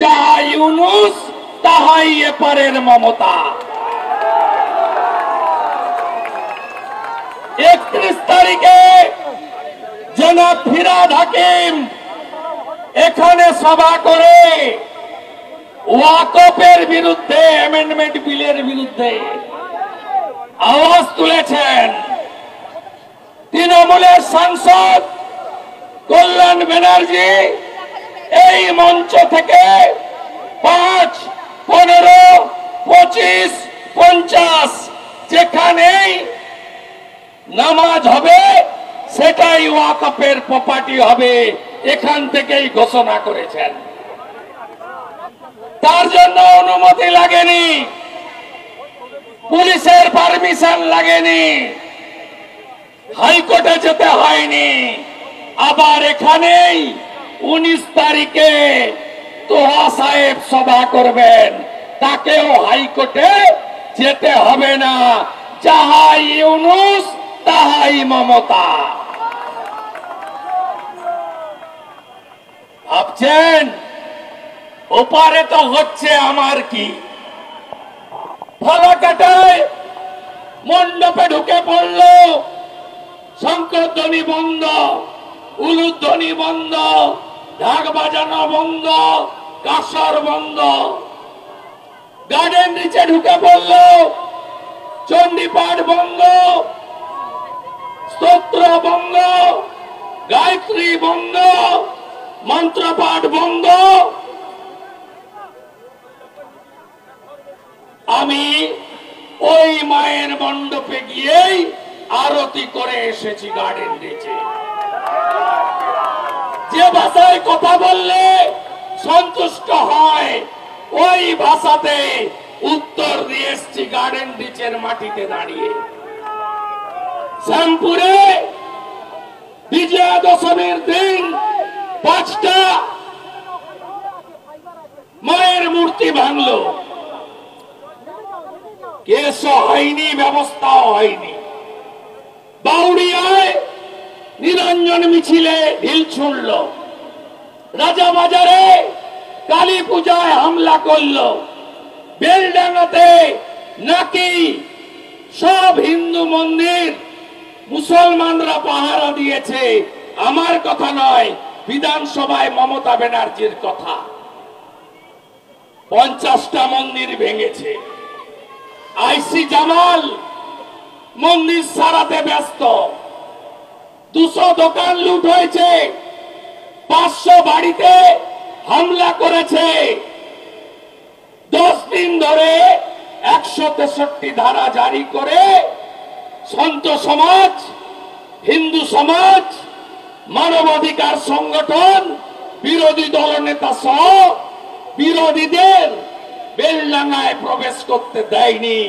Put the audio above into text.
যাহা ইউনূস তাহাই এপারের মমতা। 31 তারিখে জনাব ফিরহাদ হাকিম এখানে সভা করে ওয়াকফের বিরুদ্ধে, অ্যামেন্ডমেন্ট বিলের বিরুদ্ধে আওয়াজ তুলেছেন। তৃণমূলের সাংসদ কল্যাণ ব্যানার্জি এই মঞ্চ থেকে 5, 15, 25, 50 যেখানেই নামাজ হবে সেটাই ওয়াকফের প্রপার্টি হবে, এখান থেকেই ঘোষণা করেছেন। তার জন্য অনুমতি লাগেনি, পুলিশের পারমিশন লাগেনি, হাইকোর্টে যেতে হয়নি। আবার এখানেই 19 তারিখে তোহা সাহেব সভা করবেন, তাকেও হাইকোর্টে যেতে হবে না। যাহাই ইউনূস তাহাই মমতা। ভাবছেন ওপারে তো হচ্ছে আমার কি? ফালাকাটায় মণ্ডপে ঢুকে পড়ল, শঙ্করধ্বনি বন্ধ, উলুধ্বনি বন্ধ, ঢাক বাজানো বন্ধ, কাসর বন্ধ। গার্ডেন নিচে ঢুকে পড়ল, চণ্ডীপাঠ বন্ধ, স্তোত্র বন্ধ, গায়ত্রী বন্ধ, মন্ত্রপাঠ বন্ধ। আমি ওই মায়ের মণ্ডপে গিয়েই আরতি করে এসেছি গার্ডেন নিচে। যে ভাষায় কথা বললে সন্তুষ্ট হয় ওই ভাষাতে উত্তর দিয়ে এসেছি গার্ডেন নিচের মাটিতে দাঁড়িয়ে। শ্যামপুরে বিজয়া দশমীর দিন 5টা মায়ের মূর্তি ভাঙলো, কেসও হয়নি, ব্যবস্থাও হয়নি। বাউড়িয়ায় নিরঞ্জন মিছিলে ঢিল ছুঁড়ল, রাজাবাজারে কালী পূজায় হামলা করলো, বেলডাঙ্গাতে নাকি সব হিন্দু মন্দির মুসলমানরা পাহারা দিয়েছে। আমার কথা নয়, বিধানসভায় মমতা ব্যানার্জির কথা। 50টা মন্দির ভেঙেছে। আইসি জামাল মন্দির সারাতে ব্যস্ত। 200 দোকান লুট হয়েছে, 500 বাড়িতে হামলা করেছে। 10 দিন ধরে 163 ধারা জারি করে সন্ত সমাজ, হিন্দু সমাজ, মানবাধিকার সংগঠন, বিরোধী দলনেতা সহ বিরোধীদের বেলডাঙ্গায় প্রবেশ করতে দেয়নি।